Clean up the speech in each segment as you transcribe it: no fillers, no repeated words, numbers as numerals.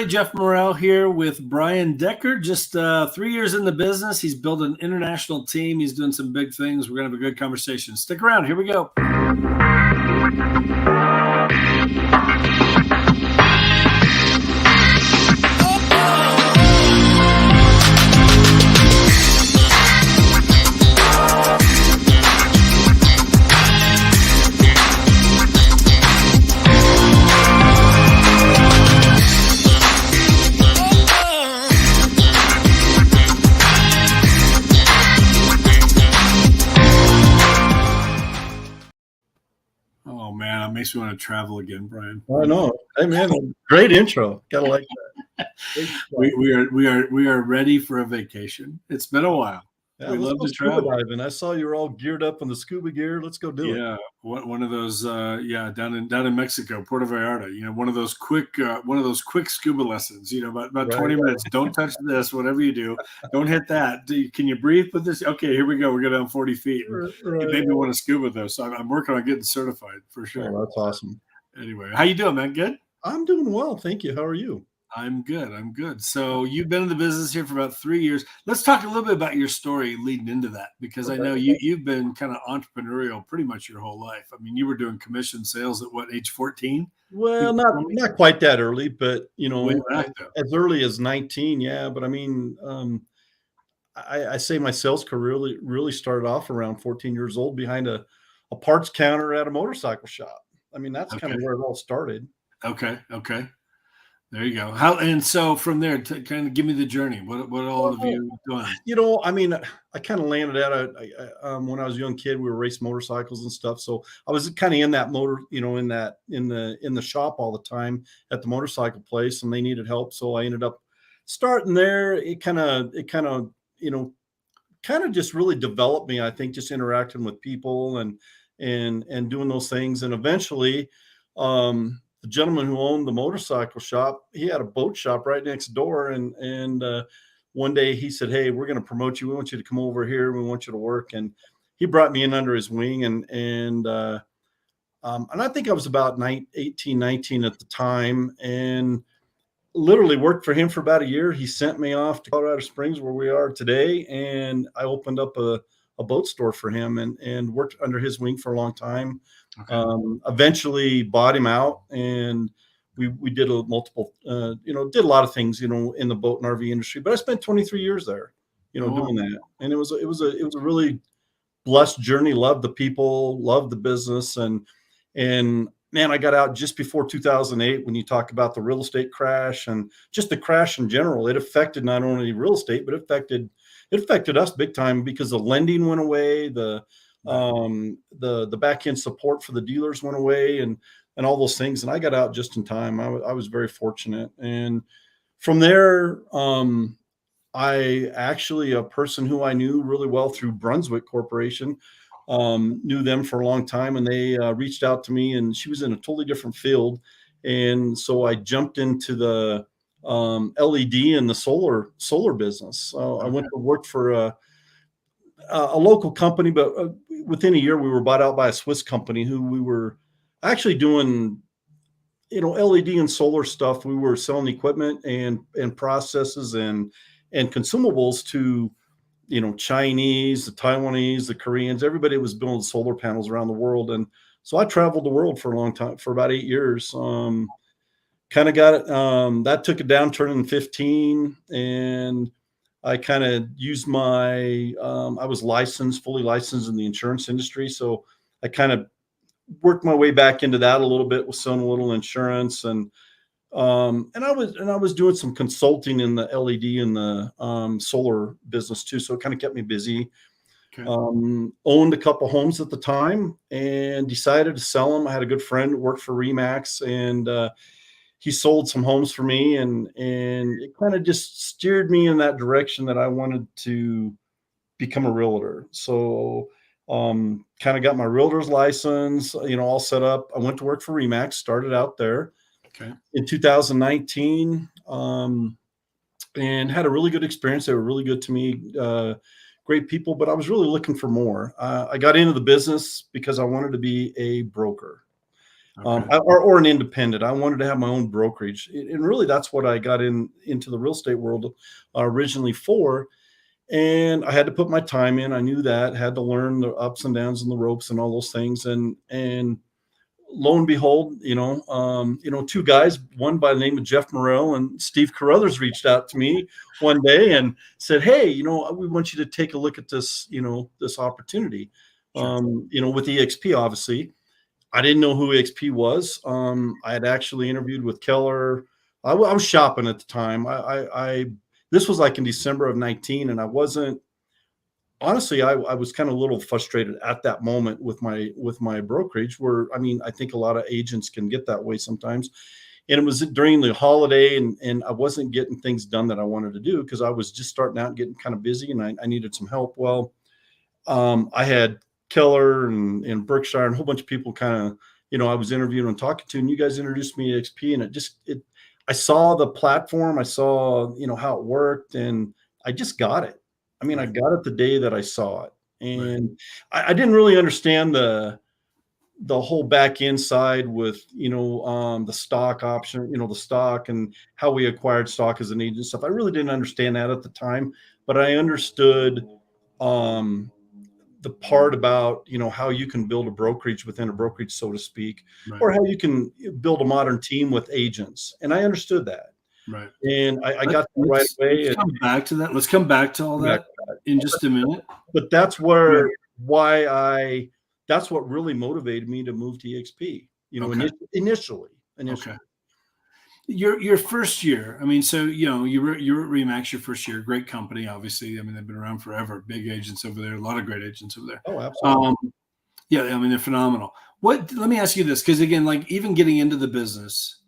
everybody. Jeff Morrell here with Bryan Decker. Just 3 years in the business. He's built an international team. He's doing some big things. We're going to have a good conversation. Stick around. Here we go. Oh man, it makes me want to travel again, Bryan. I know. Hey man, great intro. Gotta like that. We are ready for a vacation. It's been a while. Yeah, we love to travel. Diving. I saw you were all geared up in the scuba gear. Let's go do it. Yeah, one of those. Down in Mexico, Puerto Vallarta. You know, one of those quick scuba lessons. You know, about 20 minutes. Don't touch this. Whatever you do, don't hit that. Can you breathe with this? Okay, here we go. We're going down 40 feet. Right. It made me want to scuba though, so I'm working on getting certified for sure. Oh, that's awesome. Anyway, how you doing, man? Good. I'm doing well, thank you. How are you? I'm good. So you've been in the business here for about 3 years. Let's talk a little bit about your story leading into that, because I know you've been kind of entrepreneurial pretty much your whole life. I mean, you were doing commission sales at what, age 14? Well, not quite that early, but you know, back, as early as 19. Yeah, but I mean, I say my sales career really started off around 14 years old behind a parts counter at a motorcycle shop. I mean, that's kind of where it all started. Okay. There you go. And so from there, to kind of give me the journey. What all have you done? You know, I mean, I kind of landed at when I was a young kid, we were racing motorcycles and stuff. So I was kind of in that motor, you know, in the shop all the time at the motorcycle place, and they needed help. So I ended up starting there. It kind of, you know, just really developed me. I think just interacting with people and doing those things. And eventually, the gentleman who owned the motorcycle shop, he had a boat shop right next door. And one day he said, "Hey, we're going to promote you. We want you to come over here. We want you to work." And he brought me in under his wing. And I think I was about 18, 19 at the time, and literally worked for him for about a year. He sent me off to Colorado Springs, where we are today. And I opened up a boat store for him and worked under his wing for a long time. Okay. Eventually bought him out, and we did multiple, did a lot of things, you know, in the boat and RV industry. But I spent 23 years there, you know, doing that, and it was a really blessed journey. Loved the people, loved the business, and man, I got out just before 2008. When you talk about the real estate crash and just the crash in general, it affected not only real estate, but it affected us big time, because the lending went away, the back end support for the dealers went away, and all those things. And I got out just in time. I was very fortunate. And from there, I actually, a person who I knew really well through Brunswick Corporation, knew them for a long time, and they reached out to me, and she was in a totally different field. And so I jumped into the LED and the solar business. I went to work for a local company, but within a year we were bought out by a Swiss company who we were actually doing, you know, LED and solar stuff. We were selling equipment and processes and consumables to, you know, Chinese, the Taiwanese, the Koreans. Everybody was building solar panels around the world. And so I traveled the world for a long time, for about 8 years. Kind of got it. That took a downturn in 15, and I kind of used my, I was fully licensed in the insurance industry. So I kind of worked my way back into that a little bit with selling a little insurance. And I was doing some consulting in the LED and the solar business too. So it kind of kept me busy. Okay. Owned a couple homes at the time and decided to sell them. I had a good friend who worked for Remax, and he sold some homes for me, and it kind of just steered me in that direction that I wanted to become a realtor. So kind of got my realtor's license, you know, all set up. I went to work for Remax, started out there in 2019, and had a really good experience. They were really good to me, great people, but I was really looking for more. I got into the business because I wanted to be a broker. Okay. or an independent. I wanted to have my own brokerage, and really that's what I got into the real estate world originally for. And I had to put my time in. I knew that, had to learn the ups and downs and the ropes and all those things. And lo and behold, two guys, one by the name of Jeff Morrell and Steve Carruthers, reached out to me one day and said, "Hey, we want you to take a look at this, this opportunity, Sure. with EXP, obviously." I didn't know who EXP was. I had actually interviewed with Keller. I was shopping at the time. This was like in December of 19, and I wasn't, honestly, I was kind of a little frustrated at that moment with my brokerage, where, I mean, I think a lot of agents can get that way sometimes. And it was during the holiday, and I wasn't getting things done that I wanted to do because I was just starting out and getting kind of busy, and I needed some help. Well, I had Keller and Berkshire and a whole bunch of people kind of, I was interviewing and talking to, and you guys introduced me to XP, and I saw the platform, I saw, how it worked, and I just got it. I mean, I Right. got it the day that I saw it. Right. And I didn't really understand the whole back end side with, the stock option, the stock and how we acquired stock as an agent stuff. I really didn't understand that at the time, but I understood, um, the part about, how you can build a brokerage within a brokerage, so to speak, Right. or how you can build a modern team with agents. And I understood that. Right. And I got that right away. Let's come back to that. Let's come back to all that in just a minute. But that's Yeah. that's what really motivated me to move to EXP, Okay. initially. Okay. Your first year, I mean, so you were at Remax your first year, great company, obviously. I mean, they've been around forever, big agents over there, a lot of great agents over there. Oh, absolutely. Yeah, I mean, they're phenomenal. Let me ask you this, because again, like even getting into the business,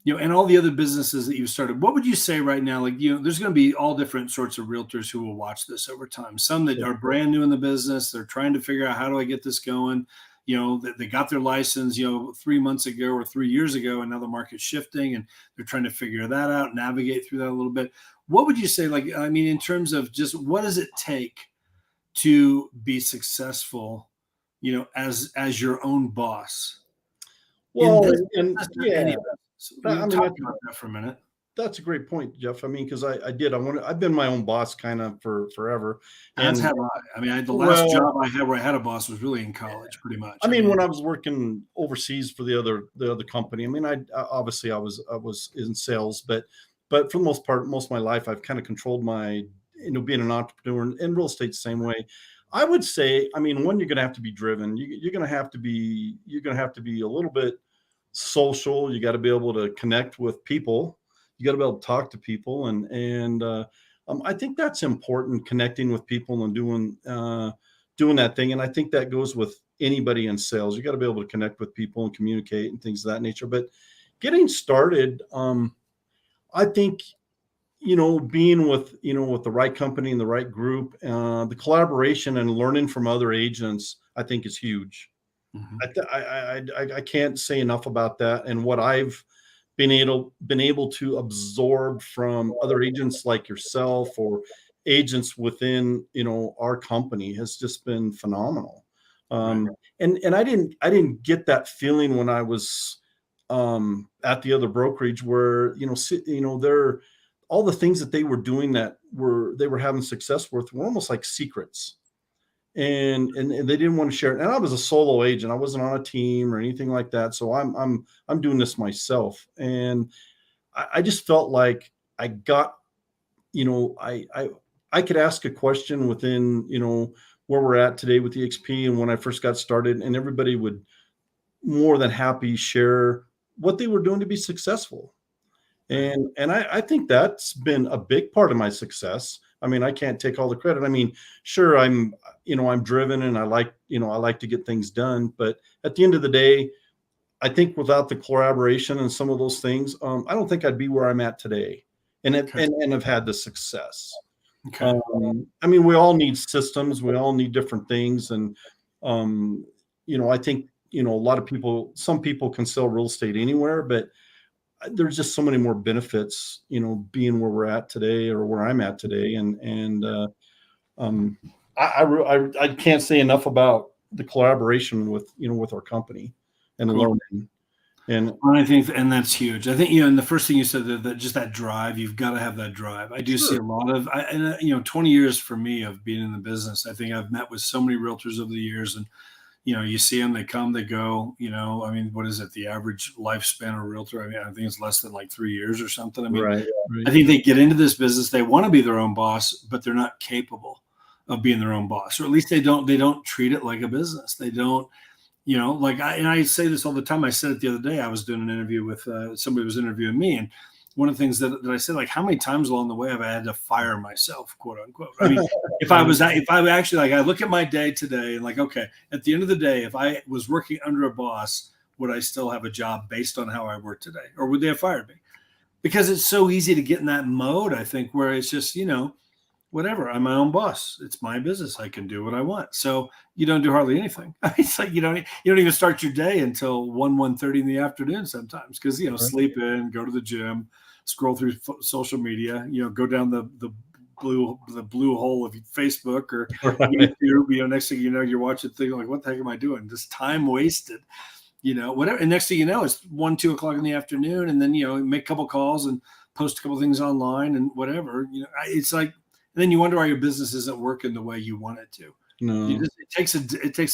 and all the other businesses that you've started, what would you say right now? Like, there's going to be all different sorts of realtors who will watch this over time. Some that are brand new in the business, they're trying to figure out, how do I get this going? They got their license, 3 months ago or 3 years ago, and now the market's shifting and they're trying to figure that out, navigate through that a little bit. What would you say, like, I mean, in terms of just what does it take to be successful, as your own boss in Well, this and business or yeah, any business? I mean, Talk about that for a minute. that's a great point, Jeff. I mean, because I've been my own boss kind of for forever. As And have I. I mean, the last well, job I had where I had a boss was really in college, pretty much. I I mean, mean, when I was working overseas for the other company, I mean, obviously I was in sales, but for the most part, most of my life, I've kind of controlled my, being an entrepreneur, and real estate the same way. I would say, I mean, one, you're going to have to be driven. You're going to have to be a little bit social. You got to be able to connect with people. You got to be able to talk to people, and I think that's important, connecting with people and doing that thing. And I think that goes with anybody in sales. You got to be able to connect with people and communicate and things of that nature. But getting started, I think, being with the right company and the right group, the collaboration and learning from other agents, I think is huge. mhm, I can't say enough about that, and what I've been able to absorb from other agents like yourself, or agents within, our company, has just been phenomenal. right, And I didn't get that feeling when I was, at the other brokerage, where, they're, all the things that they were doing that they were having success with were almost like secrets, and they didn't want to share it. And I was a solo agent. I wasn't on a team or anything like that. So I'm doing this myself. And I just felt like I got, I could ask a question within, where we're at today with EXP, and when I first got started, and everybody would more than happy share what they were doing to be successful. right. And I think that's been a big part of my success. I mean, I can't take all the credit. I mean, sure, I'm driven, and I like to get things done. But at the end of the day, I think without the collaboration and some of those things, I don't think I'd be where I'm at today, Okay. and have had the success. Okay. I mean, we all need systems. We all need different things. And, I think, a lot of people, some people can sell real estate anywhere, but there's just so many more benefits, being where we're at today, or where I'm at today. Um, I can't say enough about the collaboration with our company and Cool. learning. And And I think, and that's huge. I think, and the first thing you said, that just that drive, you've got to have that drive. I do see sure, a lot of, and 20 years for me of being in the business. I think I've met with so many realtors over the years, and you see them, they come, they go. I mean, what is it? The average lifespan of a realtor? I mean, I think it's less than like 3 years or something. I mean, right, I right, think they get into this business, they want to be their own boss, but they're not capable of being their own boss, or at least they don't treat it like a business. They don't, like I say this all the time. I said it the other day. I was doing an interview with somebody was interviewing me, and one of the things that I said, like, how many times along the way have I had to fire myself, quote unquote? I mean, if I actually, like, I look at my day today and, like, okay, at the end of the day, if I was working under a boss, would I still have a job based on how I work today, or would they have fired me? Because it's so easy to get in that mode, I think, where it's just, whatever. I'm my own boss. It's my business. I can do what I want. So you don't do hardly anything. It's like you don't even start your day until 1:30 in the afternoon sometimes, because right, sleep in, go to the gym, scroll through social media, go down the blue hole of Facebook or right. YouTube. Next thing you know, you're watching things like, what the heck am I doing? Just time wasted. Whatever. And next thing you know, it's 1, 2 o'clock in the afternoon, and then make a couple calls and post a couple things online and whatever. It's like, then you wonder why your business isn't working the way you want it to. No, It takes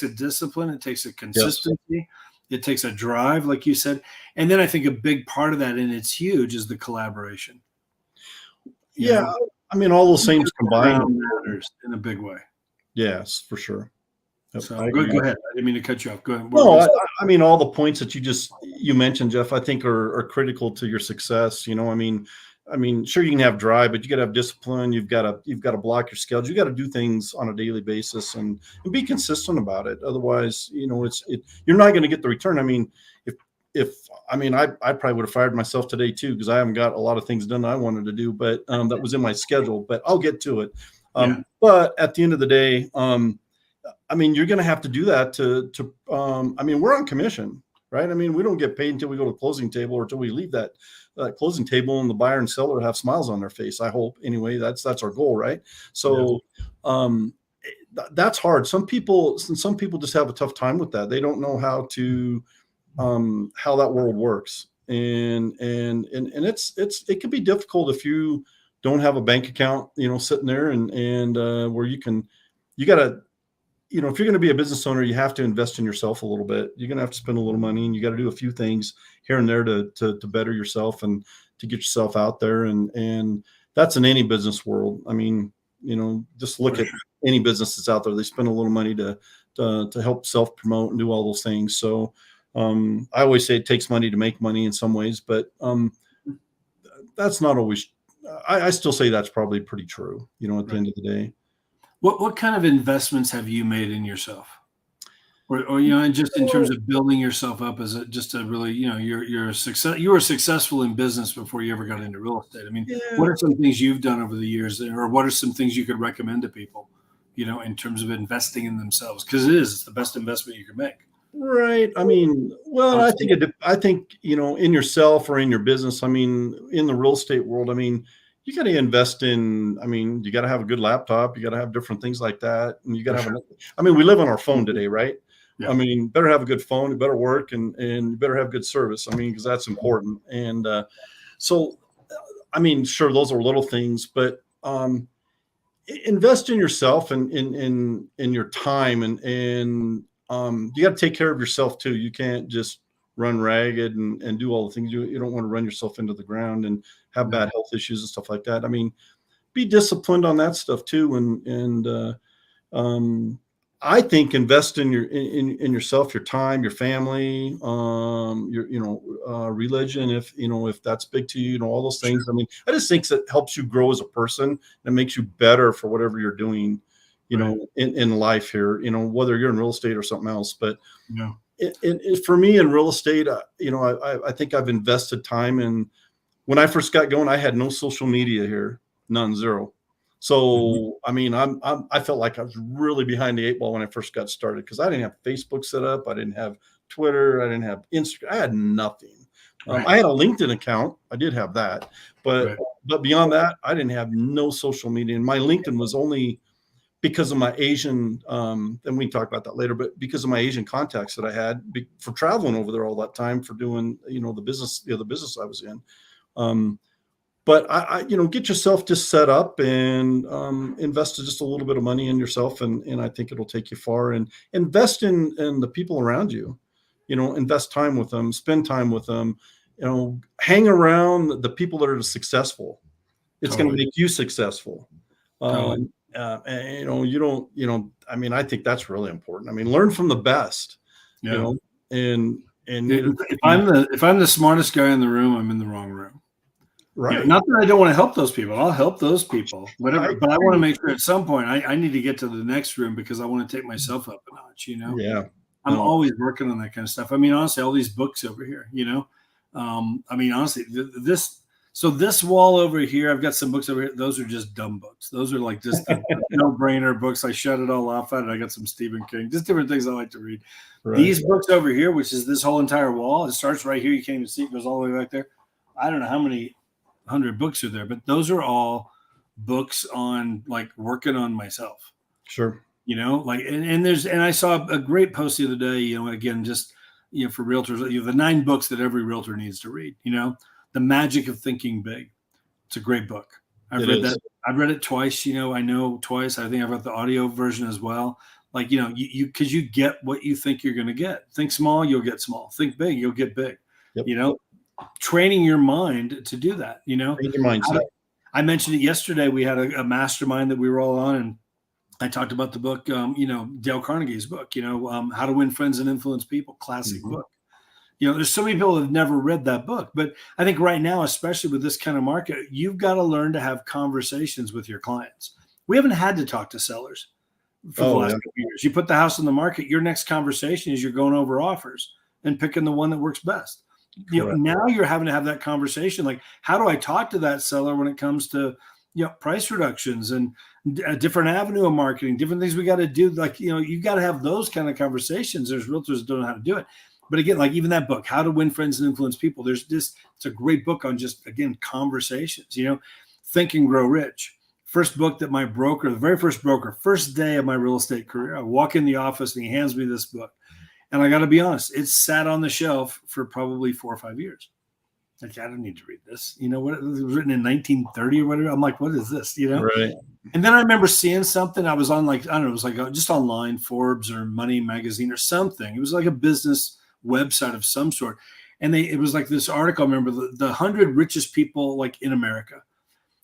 a discipline, it takes a yes, consistency, it takes a drive, like you said, and then I think a big part of that, and it's huge, is the collaboration. You yeah. know, I mean, all those Being things combined. around matters in a big way. Yes, for sure. Yep, So I go agree. ahead. I didn't mean to cut you off. Go ahead. What were we No, gonna I mean, all the points that you mentioned, Jeff, I think are critical to your success. I mean, sure, you can have drive, but you got to have discipline. You've got to block your schedule. You got to do things on a daily basis and be consistent about it. Otherwise, you're not going to get the return. I mean, if I mean, I probably would have fired myself today too, because I haven't got a lot of things done I wanted to do, but that was in my schedule. But I'll get to it. Yeah. But at the end of the day, I mean, you're going to have to do that I mean, we're on commission, right? I mean, we don't get paid until we go to the closing table or until we leave that closing table and the buyer and seller have smiles on their face. I hope anyway, that's our goal, right? Yeah. So, that's hard. Some people just have a tough time with that. They don't know how that world works. And it can be difficult if you don't have a bank account, sitting there and where you got to, if you're going to be a business owner, you have to invest in yourself a little bit. You're going to have to spend a little money, and you got to do a few things here and there to better yourself and to get yourself out there. And that's in any business world. I mean, just look For at sure. any business that's out there. They spend a little money to help self promote and do all those things. So I always say it takes money to make money in some ways, but that's not always. I still say that's probably pretty true. At the Right. end of the day. What kind of investments have you made in yourself? Or and just in terms of building yourself up as just a really, you're a success. You were successful in business before you ever got into real estate. I mean, Yeah. what are some things you've done over the years, or what are some things you could recommend to people, in terms of investing in themselves? Because it's the best investment you can make. Right. I mean, well, I think Outside. in yourself or in your business. I mean, in the real estate world, I mean, you got to invest in. I mean, you got to have a good laptop. You got to have different things like that, and you got For to sure. I mean, we live on our phone today, right? I Yeah. mean, better have a good phone. It better work, and you better have good service. I mean, because that's important. And so, I mean, sure, those are little things, but invest in yourself and in your time and you got to take care of yourself too. You can't just run ragged and do all the things you don't want to run yourself into the ground and have Yeah. bad health issues and stuff like that. I mean, be disciplined on that stuff too. And um, I think invest in yourself, your time, your family, your religion. If that's big to you, all those Sure. things. I mean, I just think that helps you grow as a person and makes you better for whatever you're doing. Right. In life here. Whether you're in real estate or something else. But Yeah. for me in real estate, I think I've invested time in. When I first got going, I had no social media here, none, zero. Mhm. So, I mean, I felt like I was really behind the eight ball when I first got started because I didn't have Facebook set up. I didn't have Twitter. I didn't have Instagram. I had nothing. Right. I had a LinkedIn account. I did have that, but Right. beyond that, I didn't have no social media. And my LinkedIn was only because of my Asian, and we can talk about that later, but because of my Asian contacts that I had for traveling over there all that time for doing, the business, the business I was in. But get yourself just set up and invest just a little bit of money in yourself, and I think it'll take you far. And invest in the people around you. Invest time with them, spend time with them. Hang around the people that are successful. It's going to make you successful. Totally. I mean, I think that's really important. I mean, learn from the best. Yeah. And if I'm the smartest guy in the room, I'm in the wrong room. Right. Not that I don't want to help those people. I'll help those people, whatever. But I want to make sure at some point I need to get to the next room because I want to take myself up a notch. Yeah. I'm always working on that kind of stuff. I mean, honestly, all these books over here. I mean, honestly, this wall over here, I've got some books over here. Those are just dumb books. Those are like just no-brainer books. I shut it all off at it. I got some Stephen King, just different things I like to read. Right. These books over here, which is this whole entire wall, it starts right here. You can't even see it. Goes all the way back there. I don't know how many 100 books are there, but those are all books on like working on myself. Sure. And I saw a great post the other day, again, just, for realtors, the 9 books that every realtor needs to read, The Magic of Thinking Big. It's a great book. I've read that. I've read it twice, I know twice. I think I've got the audio version as well. Like, because you get what you think you're going to get. Think small, you'll get small. Think big, you'll get big. Yep. Training your mind to do that, Your mindset. I mentioned it yesterday. We had a mastermind that we were all on, and I talked about the book, Dale Carnegie's book, How to Win Friends and Influence People, classic book. There's so many people that have never read that book, but I think right now, especially with this kind of market, you've got to learn to have conversations with your clients. We haven't had to talk to sellers for the last couple years. You put the house on the market, your next conversation is you're going over offers and picking the one that works best. Now you're having to have that conversation. Like, how do I talk to that seller when it comes to, price reductions and a different avenue of marketing, different things we got to do. Like, you got to have those kind of conversations. There's realtors that don't know how to do it. But again, like even that book, How to Win Friends and Influence People, it's a great book on just, again, conversations, Think and Grow Rich. First book that my broker, the very first broker, first day of my real estate career, I walk in the office and he hands me this book. And I got to be honest, it sat on the shelf for probably 4 or 5 years. Like, I don't need to read this. What it was written in 1930 or whatever. I'm like, what is this? Right. And then I remember seeing something. I was on it was like just online, Forbes or Money Magazine or something. It was like a business website of some sort. And it was like this article. I remember the 100 richest people like in America,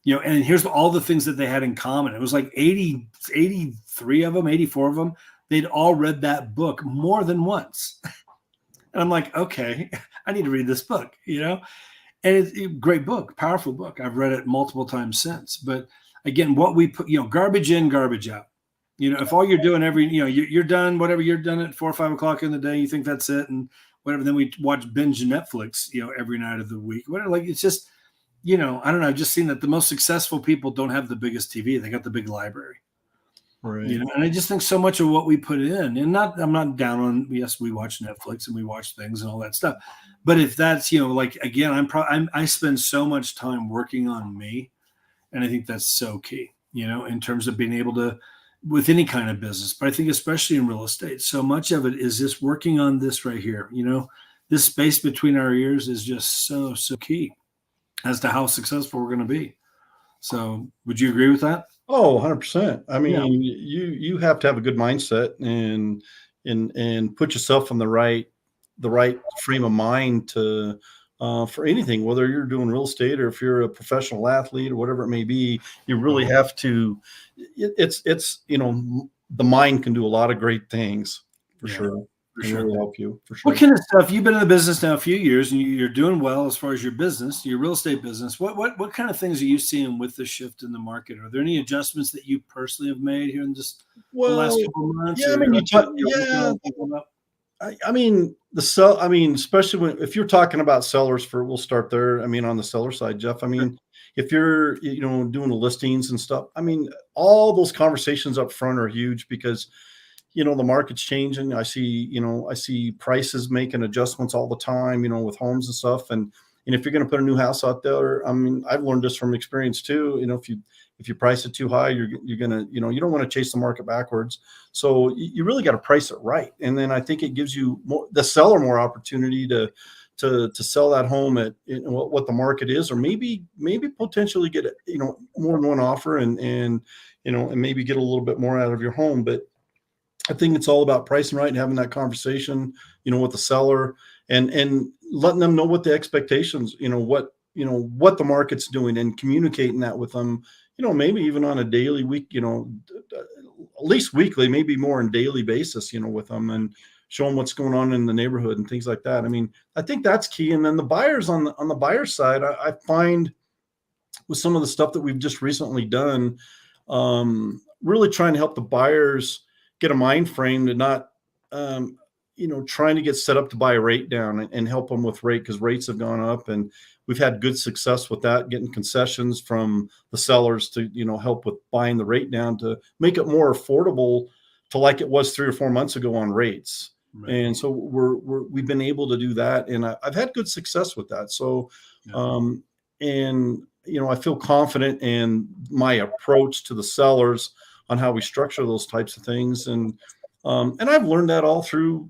and here's all the things that they had in common. It was like 83 of them, 84 of them. They'd all read that book more than once. And I'm like, okay, I need to read this book, And it's a great book, powerful book. I've read it multiple times since. But again, what we put, garbage in, garbage out. If all you're doing you're done, whatever you're done at 4 or 5 o'clock in the day, you think that's it and whatever. Then we watch binge Netflix, every night of the week. Whatever. Like, it's just, I don't know. I've just seen that the most successful people don't have the biggest TV. They got the big library. Right. And I just think so much of what we put in, and I'm not down on, yes, we watch Netflix and we watch things and all that stuff. But if that's, like, again, I spend so much time working on me. And I think that's so key, in terms of being able to, with any kind of business, but I think especially in real estate, so much of it is just working on this right here. This space between our ears is just so key as to how successful we're going to be. So would you agree with that? Oh, 100%. I mean, you have to have a good mindset and put yourself in the right frame of mind to for anything, whether you're doing real estate or if you're a professional athlete or whatever it may be. You really have to. It's the mind can do a lot of great things for sure. For sure. Really help you, for sure. What kind of stuff? You've been in the business now a few years, and you're doing well as far as your business, your real estate business. What kind of things are you seeing with the shift in the market? Are there any adjustments that you personally have made here in just the last couple of months? I mean, especially if you're talking about sellers, we'll start there. I mean, on the seller side, Jeff. I mean, if you're doing the listings and stuff, I mean, all those conversations up front are huge because the market's changing. I see prices making adjustments all the time, with homes and stuff. And And if you're going to put a new house out there, I mean, I've learned this from experience too. If you price it too high, you're gonna, you don't want to chase the market backwards. So you really got to price it right. And then I think it gives you the seller more opportunity to sell that home at what the market is, or maybe potentially get more than one offer, and maybe get a little bit more out of your home. But I think it's all about pricing right and having that conversation, with the seller, and letting them know what the expectations, what the market's doing, and communicating that with them, maybe even on a daily, at least weekly, maybe more on daily basis, with them, and show them what's going on in the neighborhood and things like that. I mean, I think that's key. And then the buyers, on the buyer side, I find with some of the stuff that we've just recently done, really trying to help the buyers get a mind frame to not, trying to get set up to buy a rate down, and help them with rate, because rates have gone up, and we've had good success with that, getting concessions from the sellers to, help with buying the rate down to make it more affordable to like it was 3 or 4 months ago on rates. Right. And so we've been able to do that, and I've had good success with that. So, and I feel confident in my approach to the sellers on how we structure those types of things. And I've learned that all through,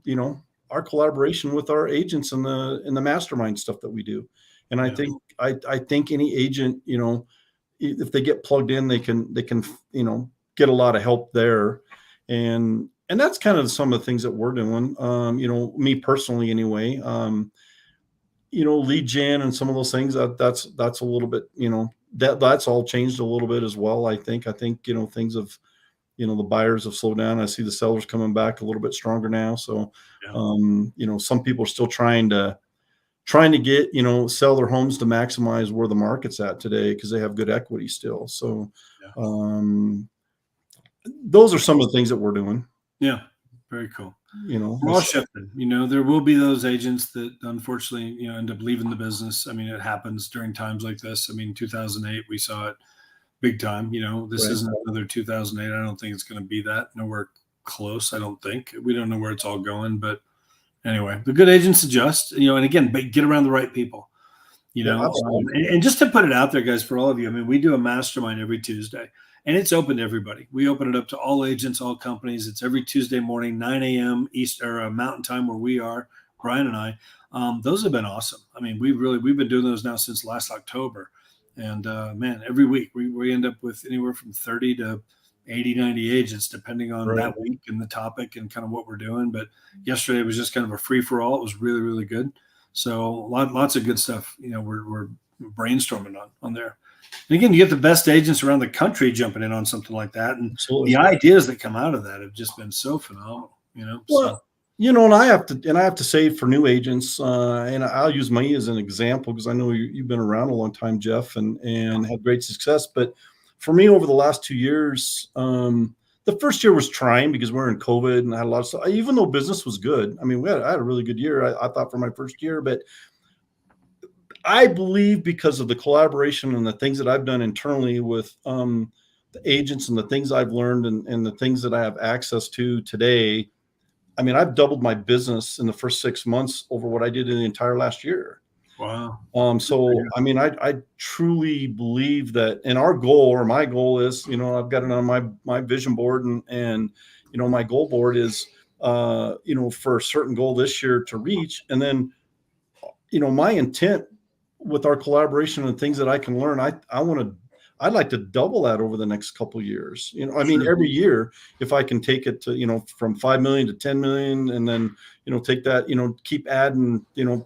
our collaboration with our agents in the mastermind stuff that we do. And I think, I think any agent, if they get plugged in, they can, get a lot of help there. And that's kind of some of the things that we're doing. Me personally, anyway, lead gen and some of those things, that's a little bit, that's all changed a little bit as well. I think, things have, the buyers have slowed down. I see the sellers coming back a little bit stronger now. So, some people are still trying to get, sell their homes to maximize where the market's at today, because they have good equity still. So, those are some of the things that we're doing. Yeah. Very cool. We're all shifting. There will be those agents that unfortunately, end up leaving the business. I mean, it happens during times like this. I mean, 2008, we saw it big time. This isn't another 2008. I don't think it's going to be that. Nowhere close, I don't think. We don't know where it's all going. But anyway, the good agents adjust, and again, get around the right people, and just to put it out there, guys, for all of you, I mean, we do a mastermind every Tuesday. And it's open to everybody. We open it up to all agents, all companies. It's every Tuesday morning, 9 a.m. East or Mountain Time, where we are, Bryan and I. Those have been awesome. I mean, we've been doing those now since last October. And man, every week we end up with anywhere from 30 to 80, 90 agents, depending on that week and the topic and kind of what we're doing. But yesterday was just kind of a free for all. It was really, really good. So lots of good stuff, we're brainstorming on there. And again, you get the best agents around the country jumping in on something like that. And the ideas that come out of that have just been so phenomenal, Well, and I have to say, for new agents, and I'll use me as an example, because I know you've been around a long time, Jeff, and had great success. But for me, over the last 2 years, the first year was trying because we're in COVID and I had a lot of stuff, even though business was good. I mean, I had a really good year, I thought, for my first year. But I believe, because of the collaboration and the things that I've done internally with the agents, and the things I've learned, and the things that I have access to today, I mean, I've doubled my business in the first 6 months over what I did in the entire last year. Wow. So, I mean, I truly believe that, and our goal, or my goal is, I've got it on my vision board, and my goal board is, for a certain goal this year to reach. And then, my intent with our collaboration and things that I can learn, I'd like to double that over the next couple of years. I mean, every year, if I can take it to, from 5 million to 10 million, and then, take that, keep adding, $5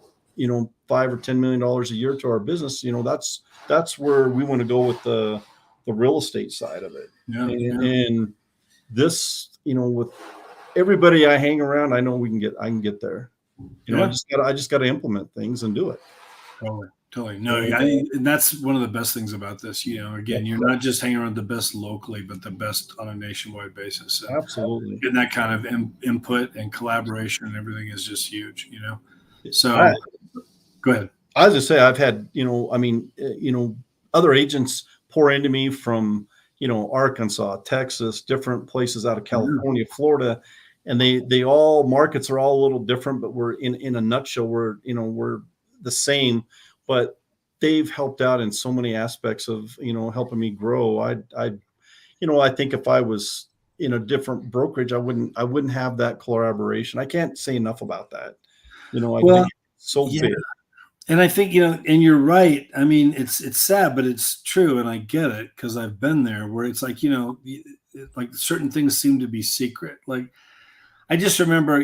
or $10 million a year to our business, that's where we want to go with the real estate side of it. And this, with everybody I hang around, I know I can get there. I just got to implement things and do it. Totally. No, and that's one of the best things about this. Again, you're not just hanging around the best locally, but the best on a nationwide basis. And absolutely. Getting that kind of input and collaboration and everything is just huge. So go ahead. I was just say, I've had, other agents pour into me from, Arkansas, Texas, different places out of California, Florida. And they all, markets are all a little different, but we're in a nutshell, we're the same. but they've helped out in so many aspects of, helping me grow. I think if I was in a different brokerage, I wouldn't have that collaboration. I can't say enough about that. I think Well, it's so yeah. big. And I think, and you're right. I mean, it's sad, but it's true. And I get it because I've been there where it's like, like certain things seem to be secret. Like I just remember,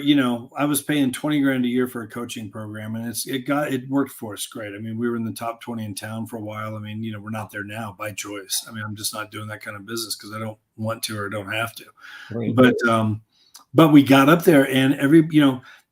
I was paying 20 grand a year for a coaching program, and it worked for us great. I mean, we were in the top 20 in town for a while. I mean, we're not there now by choice. I mean, I'm just not doing that kind of business because I don't want to or don't have to. Right. But we got up there, and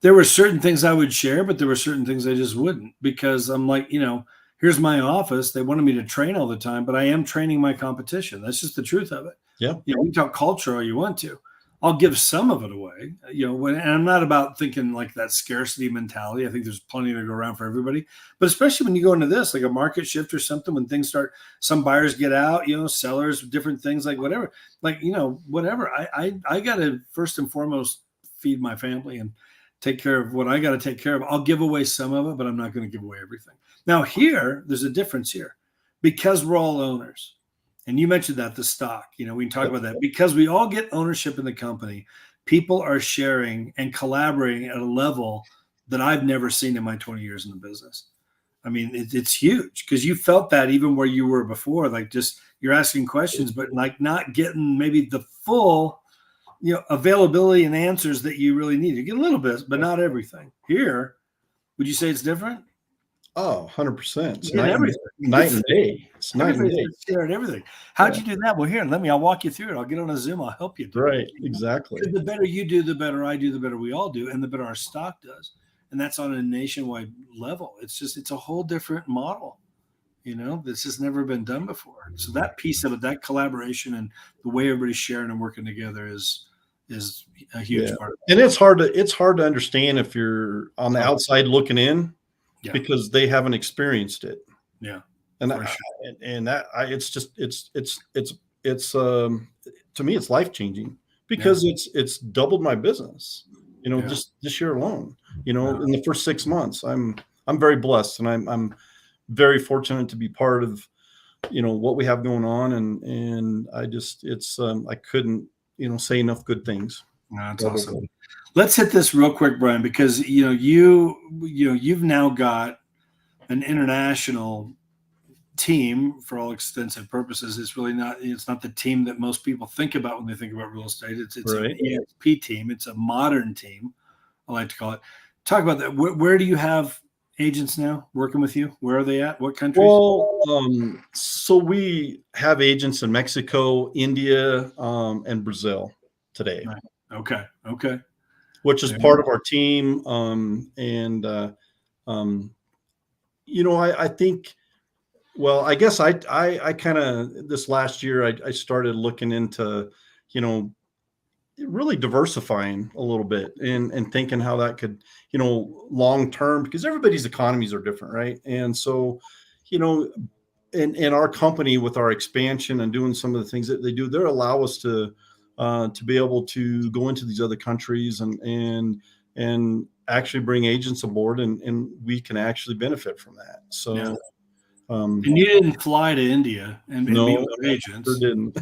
there were certain things I would share, but there were certain things I just wouldn't, because I'm like, here's my office. They wanted me to train all the time, but I am training my competition. That's just the truth of it. Yeah. We can talk culture all you want to. I'll give some of it away, and I'm not about thinking like that scarcity mentality. I think there's plenty to go around for everybody, but especially when you go into this, like a market shift or something, when things start, some buyers get out, sellers, different things, like whatever, like, whatever. I got to first and foremost feed my family and take care of what I got to take care of. I'll give away some of it, but I'm not going to give away everything. Now here, there's a difference here because we're all owners. And you mentioned that the stock, we can talk about that because we all get ownership in the company. People are sharing and collaborating at a level that I've never seen in my 20 years in the business. I mean, it's huge because you felt that even where you were before, like just you're asking questions, but like not getting maybe the full, availability and answers that you really need. You get a little bit, but not everything. Here, would you say it's different? Oh, 100%. It's You get everything. night and day. It's night and day. Sharing everything. How'd you do that? Well, here, I'll walk you through it. I'll get on a Zoom. I'll help you do Right. it. Exactly. The better you do, the better I do, the better we all do, and the better our stock does. And that's on a nationwide level. It's a whole different model. This has never been done before. So that piece of it, that collaboration and the way everybody's sharing and working together is a huge part of it. And it's hard to understand if you're on the outside looking in, because they haven't experienced it. Yeah. And it's to me, it's life-changing because it's doubled my business, just this year alone, in the first 6 months. I'm very blessed, and I'm very fortunate to be part of, what we have going on. And I couldn't, say enough good things. That's awesome. Let's hit this real quick, Bryan, because you've now got an international team for all extensive purposes. It's not the team that most people think about when they think about real estate. It's right. An EXP team. It's a modern team, I like to call it. Talk about that. Where do you have agents now working with you? Where are they at? What countries? Well, so we have agents in Mexico, India, and Brazil today. Right. Okay. Which is part of our team. I think, well, I guess I kind of, this last year, I started looking into, really diversifying a little bit and thinking how that could, long term, because everybody's economies are different, right? And so, in our company, with our expansion and doing some of the things that they do, they allow us to be able to go into these other countries and actually bring agents aboard, and we can actually benefit from that. So, and you didn't fly to India and meet with agents. Sure didn't.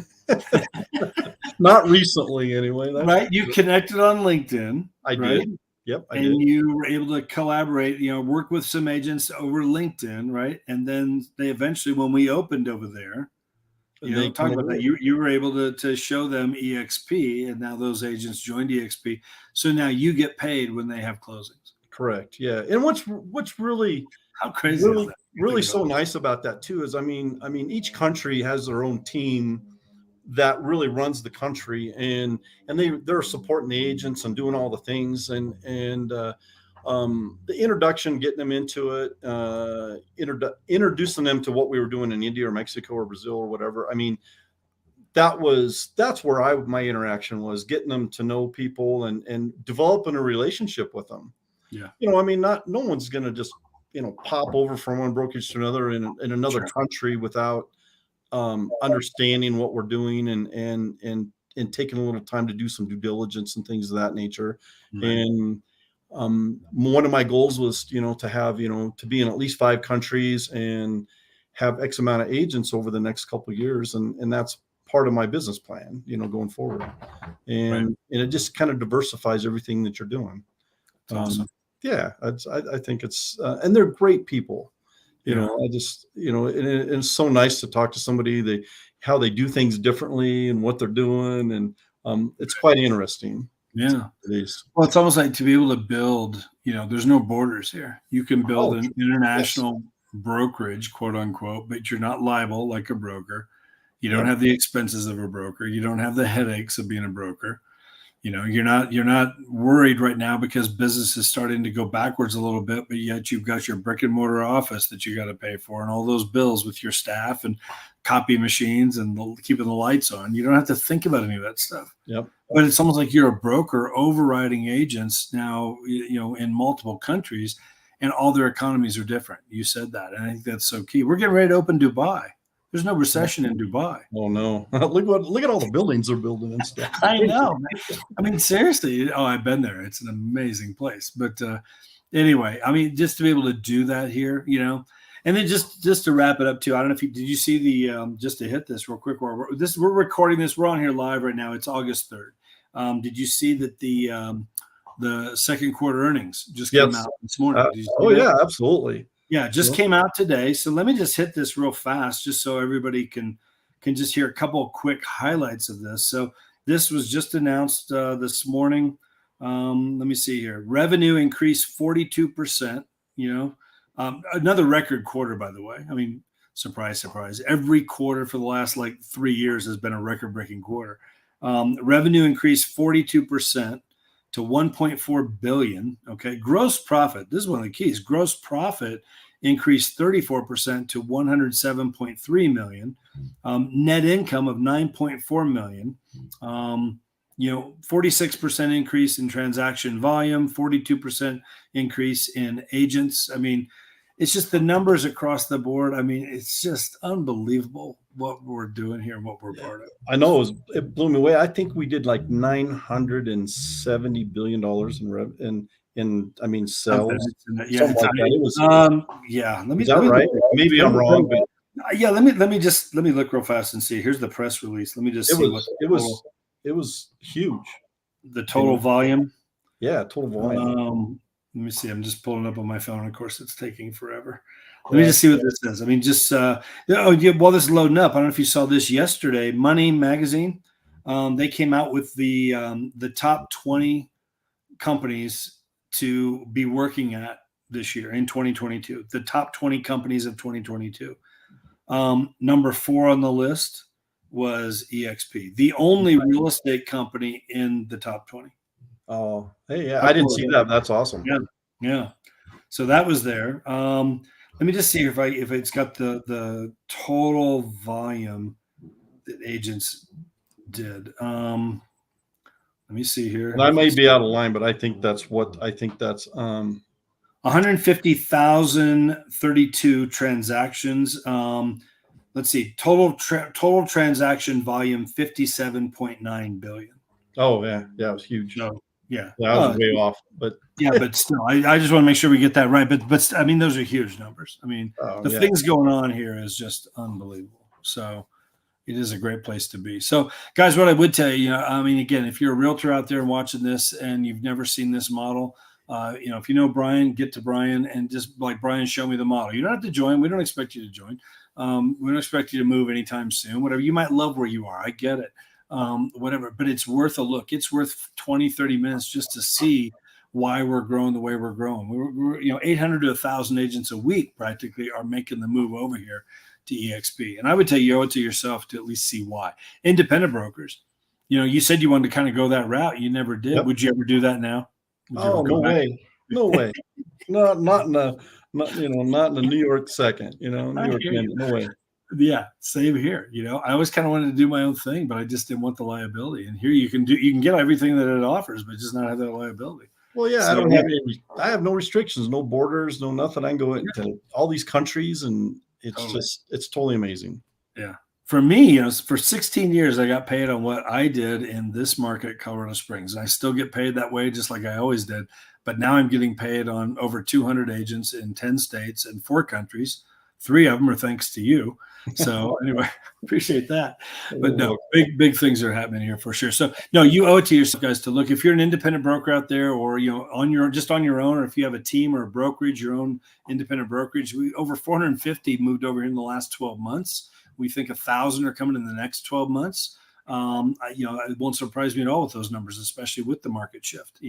Not recently, anyway. Right? You connected on LinkedIn. I did. Yep, I did. And you were able to collaborate, work with some agents over LinkedIn, right? And then they eventually, when we opened over there, talk about that. You were able to show them EXP, and now those agents joined EXP. So now you get paid when they have closings. Correct. Yeah. And what's really, how crazy is that? Really so nice about that too is, I mean, each country has their own team that really runs the country, and they're supporting the agents and doing all the things, and the introduction, getting them into it, introducing them to what we were doing in India or Mexico or Brazil or whatever. I mean, that's where my interaction was, getting them to know people and developing a relationship with them. Yeah. No one's going to just, pop over from one brokerage to another in another country without understanding what we're doing and taking a little time to do some due diligence and things of that nature. Right. And one of my goals was, to have, to be in at least 5 countries and have X amount of agents over the next couple of years. And that's part of my business plan, going forward. Right. And it just kind of diversifies everything that you're doing. It's awesome. Yeah, I think it's, and they're great people. Yeah. I just, and it's so nice to talk to somebody, how they do things differently and what they're doing. And it's quite interesting. Yeah. It is. Well, it's almost like to be able to build, there's no borders here. You can build an international brokerage, quote unquote, but you're not liable like a broker. You don't have the expenses of a broker. You don't have the headaches of being a broker. You're not worried right now because business is starting to go backwards a little bit, but yet you've got your brick and mortar office that you got to pay for and all those bills with your staff and copy machines and keeping the lights on. You don't have to think about any of that stuff. Yep. But it's almost like you're a broker overriding agents now, in multiple countries, and all their economies are different. You said that. And I think that's so key. We're getting ready to open Dubai. There's no recession in Dubai. Oh no! Look at all the buildings they're building and stuff. I know. I mean, seriously. Oh, I've been there. It's an amazing place. But anyway, I mean, just to be able to do that here, and then just to wrap it up too. I don't know if did you see the just to hit this real quick. We're recording this. We're on here live right now. It's August 3rd. Did you see that the second quarter earnings just came out this morning? Yeah, absolutely. Yeah, just came out today. So let me just hit this real fast, just so everybody can just hear a couple of quick highlights of this. So this was just announced this morning. Let me see here. Revenue increased 42%. Another record quarter, by the way. I mean, surprise, surprise. Every quarter for the last 3 years has been a record-breaking quarter. Revenue increased 42%. To 1.4 billion. Okay. Gross profit. This is one of the keys. Gross profit increased 34% to 107.3 million. Net income of 9.4 million. 46% increase in transaction volume, 42% increase in agents. I mean, it's just the numbers across the board. I mean, it's just unbelievable what we're doing here and what we're part of. I know it blew me away. I think we did like $970 billion in sales. Yeah, something like that. It was. Yeah. Is that right? Maybe I'm wrong, but yeah. Let me look real fast and see. Here's the press release. Let me just see what it was huge. The total volume. Yeah, total volume. Let me see. I'm just pulling up on my phone. Of course, it's taking forever. Let me just see what this says. I mean, just while this is loading up, I don't know if you saw this yesterday. Money Magazine, they came out with the top 20 companies to be working at this year in 2022. The top 20 companies of 2022. Number 4 on the list was EXP, the only real estate company in the top 20. Oh, hey, yeah, I didn't see that. That's awesome. Yeah. So that was there. Let me just see if it's got the total volume that agents did. Let me see here. And I may be out of line, but I think that's 150,032 transactions. Let's see, total transaction volume 57.9 billion. Oh yeah, it was huge. No, yeah, that was way off, but yeah, but still, I just want to make sure we get that right. But I mean, those are huge numbers. I mean, things going on here is just unbelievable. So it is a great place to be. So, guys, what I would tell you, I mean, again, if you're a realtor out there watching this and you've never seen this model, if you know Bryan, get to Bryan and just like Bryan, show me the model. You don't have to join. We don't expect you to join. We don't expect you to move anytime soon. Whatever, you might love where you are. I get it. Whatever, but it's worth a look. It's worth 20, 30 minutes just to see why we're growing the way we're growing. We're 800 to 1,000 agents a week practically are making the move over here to EXP. And I would tell you, owe it to yourself to at least see why. Independent brokers, you said you wanted to kind of go that route. You never did. Yep. Would you ever do that now? Oh, no way. No way. Not in the New York second, New York, no way. Yeah, same here. I always kind of wanted to do my own thing, but I just didn't want the liability. And here you can get everything that it offers, but just not have that liability. Well, yeah, so, I have no restrictions, no borders, no nothing. I can go into all these countries, and it's totally amazing. Yeah. For me, for 16 years, I got paid on what I did in this market, Colorado Springs. And I still get paid that way, just like I always did. But now I'm getting paid on over 200 agents in 10 states and 4 countries. 3 of them are thanks to you. So anyway, appreciate that. But no, big things are happening here for sure. So no, you owe it to yourself, guys, to look. If you're an independent broker out there, or on your own, or if you have a team or a brokerage, your own independent brokerage, over 450 moved over here in the last 12 months. We think 1,000 are coming in the next 12 months. It won't surprise me at all with those numbers, especially with the market shift.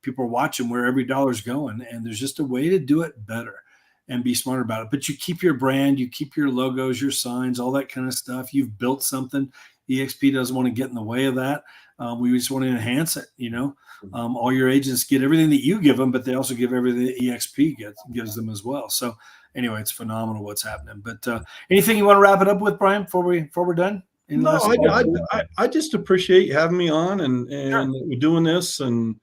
People are watching where every dollar's going, and there's just a way to do it better and be smarter about it. But you keep your brand, you keep your logos, your signs, all that kind of stuff. You've built something. EXP doesn't want to get in the way of that. We just want to enhance it. All your agents get everything that you give them, but they also give everything that EXP gives them as well. So anyway, it's phenomenal what's happening. But anything you want to wrap it up with, Bryan, before we're done? No, I just appreciate you having me on, and sure, we're doing this. And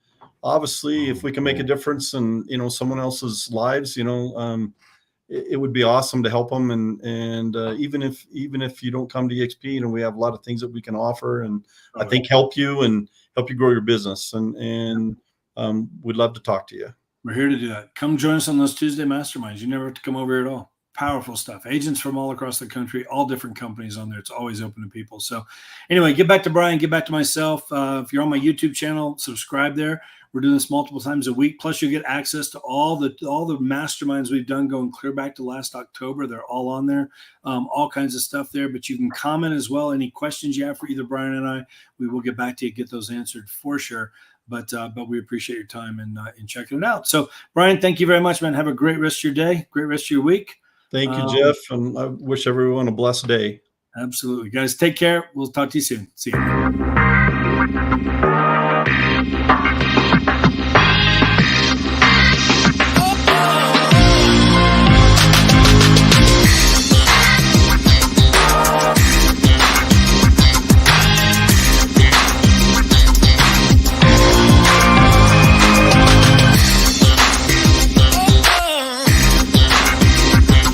obviously, if we can make a difference in someone else's lives, it would be awesome to help them. And even if you don't come to EXP, we have a lot of things that we can offer, and I think help you grow your business. And we'd love to talk to you. We're here to do that. Come join us on those Tuesday masterminds. You never have to come over here at all. Powerful stuff. Agents from all across the country, all different companies on there. It's always open to people. So anyway, get back to Bryan, get back to myself. If you're on my YouTube channel, subscribe there. We're doing this multiple times a week. Plus, you'll get access to all the masterminds we've done going clear back to last October. They're all on there. All kinds of stuff there. But you can comment as well. Any questions you have for either Bryan and I, we will get back to you, get those answered for sure. But we appreciate your time in checking it out. So Bryan, thank you very much, man. Have a great rest of your day. Great rest of your week. Thank you, Jeff. And I wish everyone a blessed day. Absolutely. Guys, take care. We'll talk to you soon. See you.